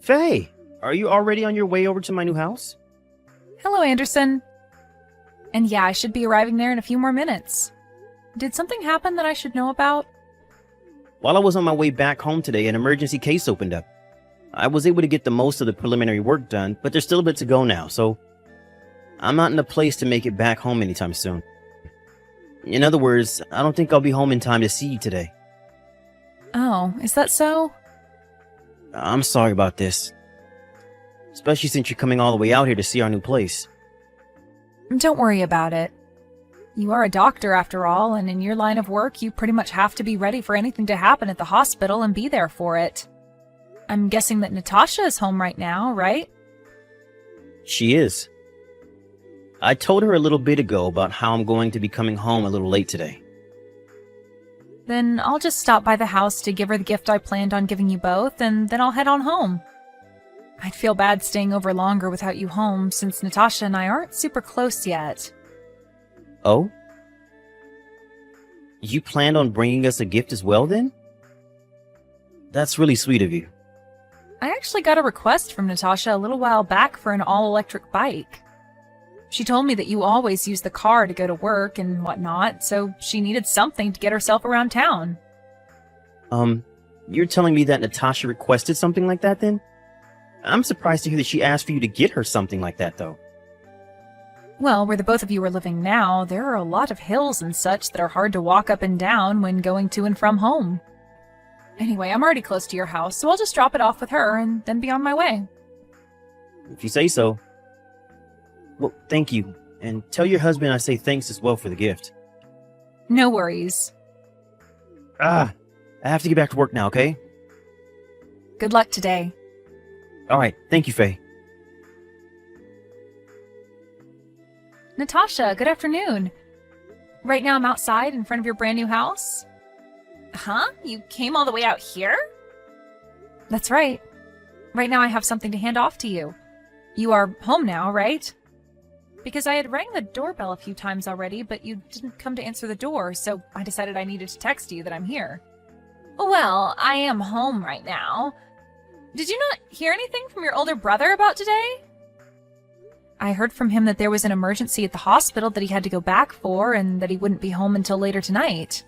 Faye, are you already on your way over to my new house? Hello, Anderson. And yeah, I should be arriving there in a few more minutes. Did something happen that I should know about? While I was on my way back home today, an emergency case opened up. I was able to get the most of the preliminary work done, but there's still a bit to go now, so I'm not in a place to make it back home anytime soon. In other words, I don't think I'll be home in time to see you today. Oh, is that so? I'm sorry about this. Especially since you're coming all the way out here to see our new place. Don't worry about it. You are a doctor after all, and in your line of work, you pretty much have to be ready for anything to happen at the hospital and be there for it. I'm guessing that Natasha is home right now, right? She is. I told her a little bit ago about how I'm going to be coming home a little late today. Then I'll just stop by the house to give her the gift I planned on giving you both, and then I'll head on home. I'd feel bad staying over longer without you home, since Natasha and I aren't super close yet. Oh? You planned on bringing us a gift as well, then? That's really sweet of you. I actually got a request from Natasha a little while back for an all-electric bike. She told me that you always use the car to go to work and whatnot, so she needed something to get herself around town. You're telling me that Natasha requested something like that, then? I'm surprised to hear that she asked for you to get her something like that, though. Well, where the both of you are living now, there are a lot of hills and such that are hard to walk up and down when going to and from home. Anyway, I'm already close to your house, so I'll just drop it off with her and then be on my way. If you say so. Well, thank you, and tell your husband I say thanks as well for the gift. No worries. I have to get back to work now, okay? Good luck today. Alright, thank you, Faye. Natasha, good afternoon. Right now I'm outside in front of your brand new house. Huh? You came all the way out here? That's right. Right now I have something to hand off to you. You are home now, right? Because I had rang the doorbell a few times already, but you didn't come to answer the door, so I decided I needed to text you that I'm here. Well, I am home right now. Did you not hear anything from your older brother about today? I heard from him that there was an emergency at the hospital that he had to go back for and that he wouldn't be home until later tonight.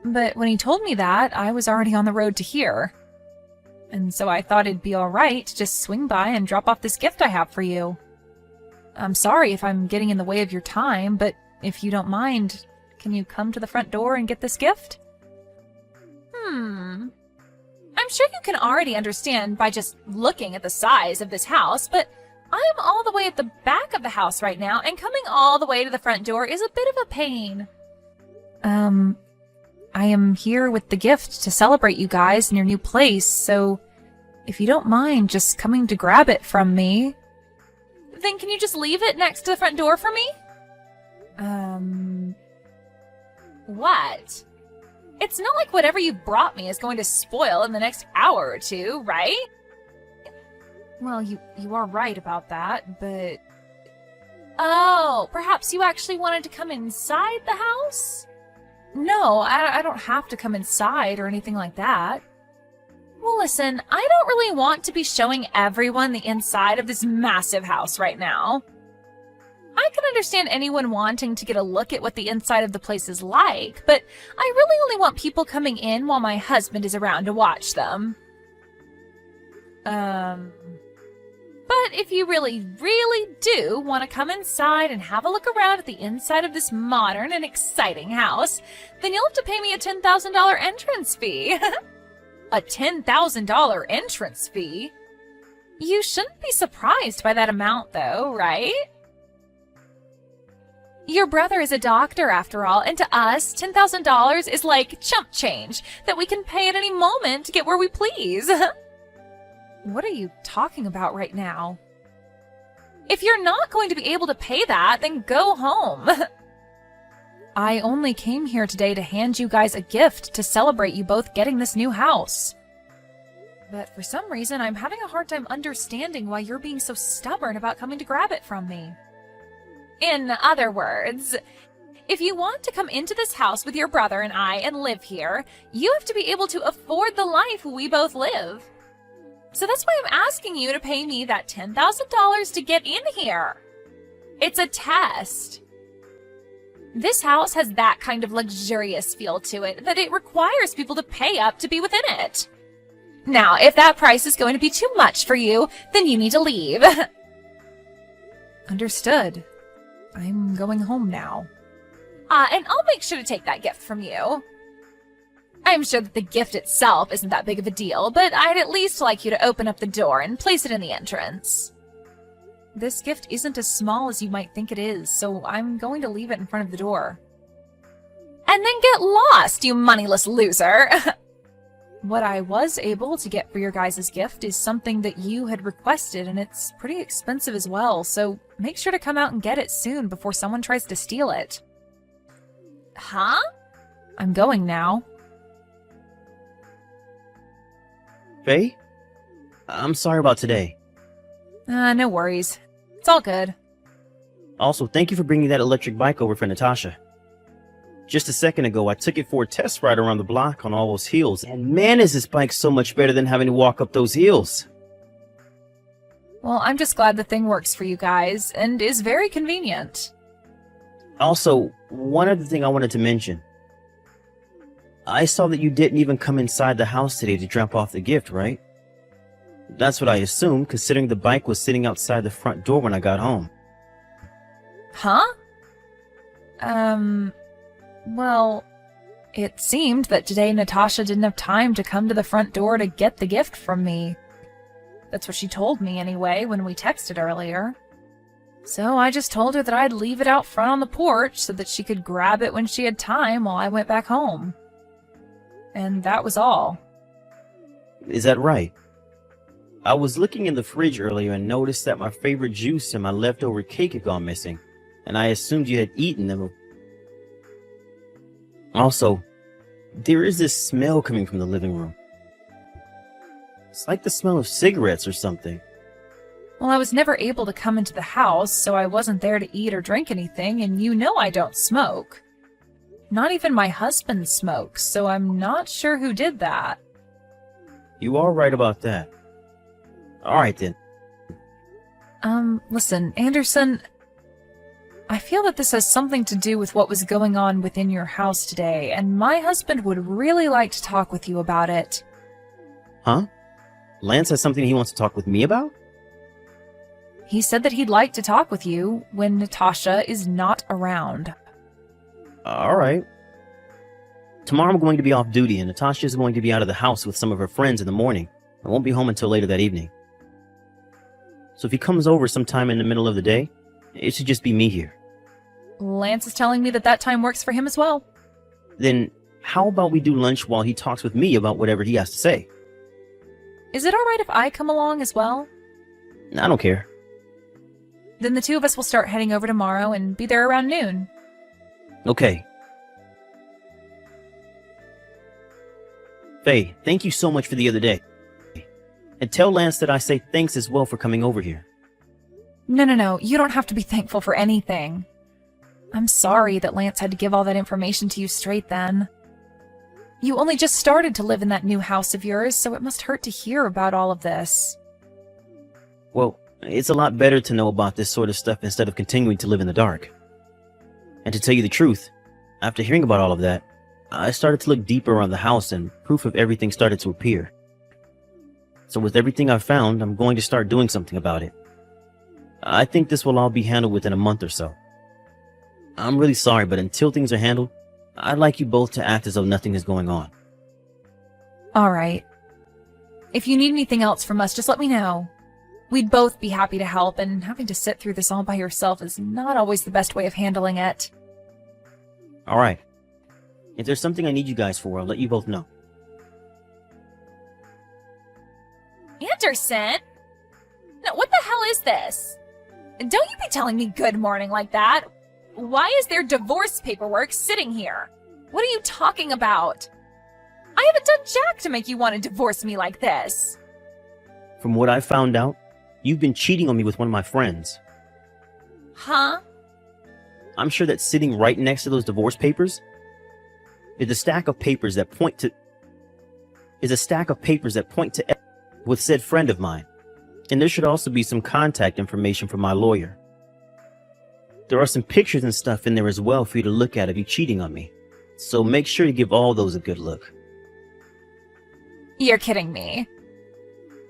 But when he told me that, I was already on the road to here. And so I thought it'd be alright to just swing by and drop off this gift I have for you. I'm sorry if I'm getting in the way of your time, but if you don't mind, can you come to the front door and get this gift? I'm sure you can already understand by just looking at the size of this house, but I am all the way at the back of the house right now, and coming all the way to the front door is a bit of a pain. I am here with the gift to celebrate you guys in your new place, so if you don't mind just coming to grab it from me... Then can you just leave it next to the front door for me? What? It's not like whatever you brought me is going to spoil in the next hour or two, right? Well, you are right about that, but... Oh, perhaps you actually wanted to come inside the house? No, I don't have to come inside or anything like that. Well, listen, I don't really want to be showing everyone the inside of this massive house right now. I can understand anyone wanting to get a look at what the inside of the place is like, but I really only want people coming in while my husband is around to watch them. But if you really, really do want to come inside and have a look around at the inside of this modern and exciting house, then you'll have to pay me a $10,000 entrance fee. A $10,000 entrance fee? You shouldn't be surprised by that amount, though, right? Your brother is a doctor, after all, and to us, $10,000 is like chump change that we can pay at any moment to get where we please. What are you talking about right now? If you're not going to be able to pay that, then go home. I only came here today to hand you guys a gift to celebrate you both getting this new house. But for some reason, I'm having a hard time understanding why you're being so stubborn about coming to grab it from me. In other words, if you want to come into this house with your brother and I and live here, you have to be able to afford the life we both live. So that's why I'm asking you to pay me that $10,000 to get in here. It's a test. This house has that kind of luxurious feel to it that it requires people to pay up to be within it. Now, if that price is going to be too much for you, then you need to leave. Understood. I'm going home now. And I'll make sure to take that gift from you. I'm sure that the gift itself isn't that big of a deal, but I'd at least like you to open up the door and place it in the entrance. This gift isn't as small as you might think it is, so I'm going to leave it in front of the door. And then get lost, you moneyless loser. What I was able to get for your guys' gift is something that you had requested, and it's pretty expensive as well, so make sure to come out and get it soon before someone tries to steal it. Huh? I'm going now. Faye? I'm sorry about today. No worries. It's all good. Also, thank you for bringing that electric bike over for Natasha. Just a second ago, I took it for a test ride around the block on all those hills, and man, is this bike so much better than having to walk up those hills. Well, I'm just glad the thing works for you guys, and is very convenient. Also, one other thing I wanted to mention. I saw that you didn't even come inside the house today to drop off the gift, right? That's what I assumed, considering the bike was sitting outside the front door when I got home. Huh? Well, it seemed that today Natasha didn't have time to come to the front door to get the gift from me. That's what she told me anyway when we texted earlier. So I just told her that I'd leave it out front on the porch so that she could grab it when she had time while I went back home. And that was all. Is that right? I was looking in the fridge earlier and noticed that my favorite juice and my leftover cake had gone missing, and I assumed you had eaten them. Also, there is this smell coming from the living room. It's like the smell of cigarettes or something. Well, I was never able to come into the house, so I wasn't there to eat or drink anything, and you know I don't smoke. Not even my husband smokes, so I'm not sure who did that. You are right about that. Alright then. Listen, Anderson, I feel that this has something to do with what was going on within your house today, and my husband would really like to talk with you about it. Huh? Lance has something he wants to talk with me about? He said that he'd like to talk with you when Natasha is not around. Alright. Tomorrow I'm going to be off duty, and Natasha is going to be out of the house with some of her friends in the morning. I won't be home until later that evening. So if he comes over sometime in the middle of the day, it should just be me here. Lance is telling me that that time works for him as well. Then how about we do lunch while he talks with me about whatever he has to say? Is it alright if I come along as well? I don't care. Then the two of us will start heading over tomorrow and be there around noon. Okay. Faye, thank you so much for the other day. And tell Lance that I say thanks as well for coming over here. No, you don't have to be thankful for anything. I'm sorry that Lance had to give all that information to you straight then. You only just started to live in that new house of yours, so it must hurt to hear about all of this. Well, it's a lot better to know about this sort of stuff instead of continuing to live in the dark. And to tell you the truth, after hearing about all of that, I started to look deeper around the house and proof of everything started to appear. So with everything I've found, I'm going to start doing something about it. I think this will all be handled within a month or so. I'm really sorry, but until things are handled, I'd like you both to act as though nothing is going on. Alright. If you need anything else from us, just let me know. We'd both be happy to help, and having to sit through this all by yourself is not always the best way of handling it. Alright. If there's something I need you guys for, I'll let you both know. Anderson? Now, what the hell is this? Don't you be telling me good morning like that. Why is there divorce paperwork sitting here? What are you talking about? I haven't done jack to make you want to divorce me like this. From what I found out, you've been cheating on me with one of my friends. Huh? I'm sure that sitting right next to those divorce papers is a stack of papers that point to with said friend of mine. And there should also be some contact information for my lawyer. There are some pictures and stuff in there as well for you to look at of you cheating on me. So make sure you give all those a good look. You're kidding me.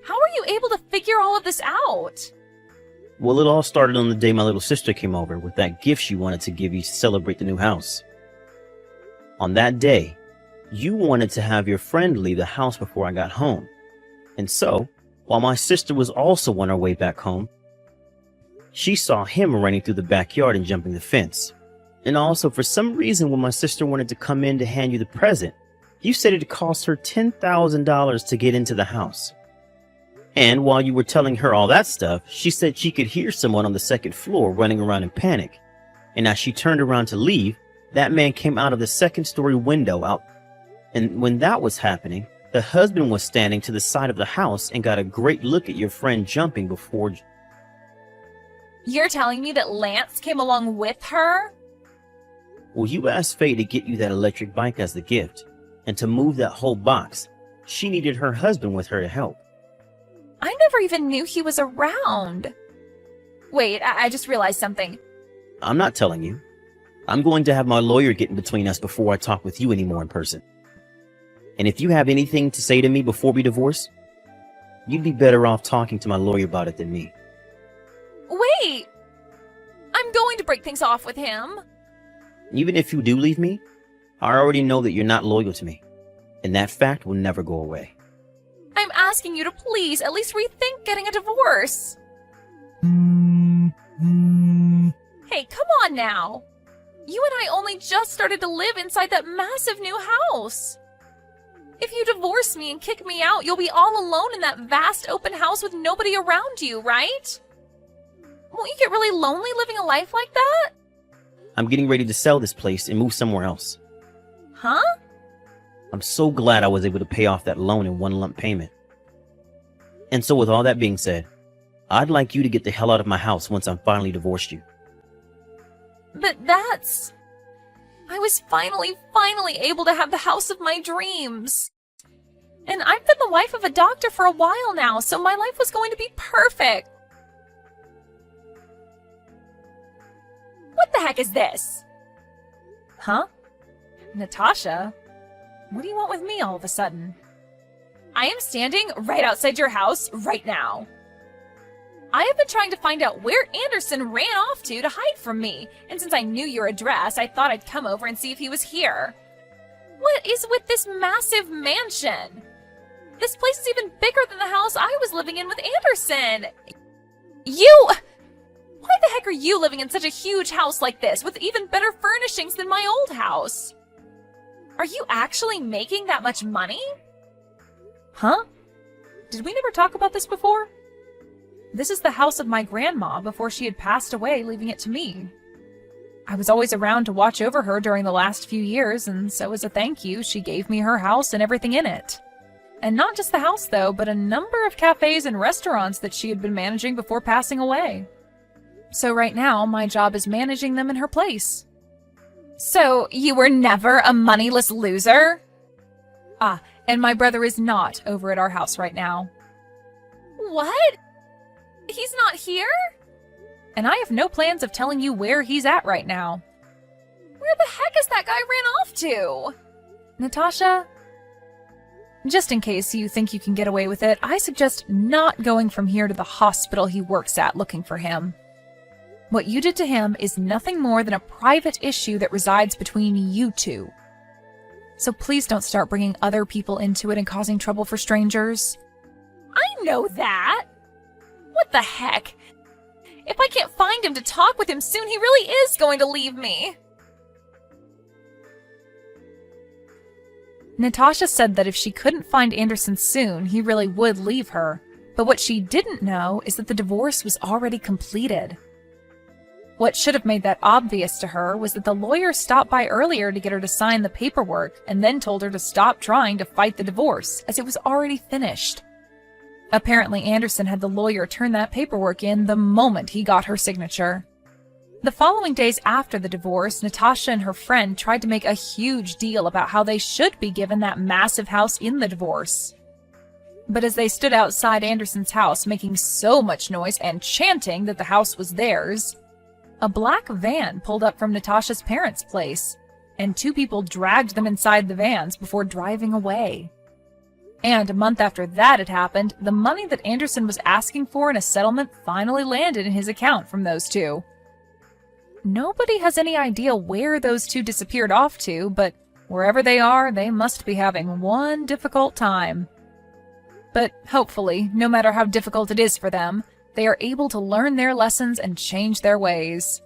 How are you able to figure all of this out? Well, it all started on the day my little sister came over with that gift she wanted to give you to celebrate the new house. On that day, you wanted to have your friend leave the house before I got home. And so, while my sister was also on her way back home, she saw him running through the backyard and jumping the fence. And also, for some reason, when my sister wanted to come in to hand you the present, you said it cost her $10,000 to get into the house. And while you were telling her all that stuff, she said she could hear someone on the second floor running around in panic. And as she turned around to leave, that man came out of the second-story window out. And when that was happening, the husband was standing to the side of the house and got a great look at your friend jumping before. You're telling me that Lance came along with her? Well, you asked Faye to get you that electric bike as the gift. And to move that whole box, she needed her husband with her to help. I never even knew he was around. Wait, I just realized something. I'm not telling you. I'm going to have my lawyer get in between us before I talk with you anymore in person. And if you have anything to say to me before we divorce, you'd be better off talking to my lawyer about it than me. Wait! I'm going to break things off with him. Even if you do leave me, I already know that you're not loyal to me. And that fact will never go away. I'm asking you to please at least rethink getting a divorce. Hey, come on now. You and I only just started to live inside that massive new house. If you divorce me and kick me out, you'll be all alone in that vast open house with nobody around you, right? Won't you get really lonely living a life like that? I'm getting ready to sell this place and move somewhere else. Huh? I'm so glad I was able to pay off that loan in one lump payment. And so with all that being said, I'd like you to get the hell out of my house once I'm finally divorced you. But that's... I was finally able to have the house of my dreams. And I've been the wife of a doctor for a while now, so my life was going to be perfect. What the heck is this? Huh? Natasha? What do you want with me all of a sudden? I am standing right outside your house right now. I have been trying to find out where Anderson ran off to hide from me, and since I knew your address, I thought I'd come over and see if he was here. What is with this massive mansion? This place is even bigger than the house I was living in with Anderson. Why the heck are you living in such a huge house like this with even better furnishings than my old house? Are you actually making that much money? Huh? Did we never talk about this before? This is the house of my grandma before she had passed away, leaving it to me. I was always around to watch over her during the last few years, and so as a thank you, she gave me her house and everything in it. And not just the house, though, but a number of cafes and restaurants that she had been managing before passing away. So right now, my job is managing them in her place. So, you were never a moneyless loser? Ah, and my brother is not over at our house right now. What? He's not here? And I have no plans of telling you where he's at right now. Where the heck is that guy ran off to? Natasha, just in case you think you can get away with it, I suggest not going from here to the hospital he works at looking for him. What you did to him is nothing more than a private issue that resides between you two. So please don't start bringing other people into it and causing trouble for strangers. I know that. What the heck? If I can't find him to talk with him soon, he really is going to leave me. Natasha said that if she couldn't find Anderson soon, he really would leave her. But what she didn't know is that the divorce was already completed. What should have made that obvious to her was that the lawyer stopped by earlier to get her to sign the paperwork and then told her to stop trying to fight the divorce, as it was already finished. Apparently, Anderson had the lawyer turn that paperwork in the moment he got her signature. The following days after the divorce, Natasha and her friend tried to make a huge deal about how they should be given that massive house in the divorce. But as they stood outside Anderson's house making so much noise and chanting that the house was theirs, a black van pulled up from Natasha's parents' place, and 2 people dragged them inside the vans before driving away. And a month after that had happened, the money that Anderson was asking for in a settlement finally landed in his account from those 2. Nobody has any idea where those 2 disappeared off to, but wherever they are, they must be having one difficult time. But hopefully, no matter how difficult it is for them, they are able to learn their lessons and change their ways.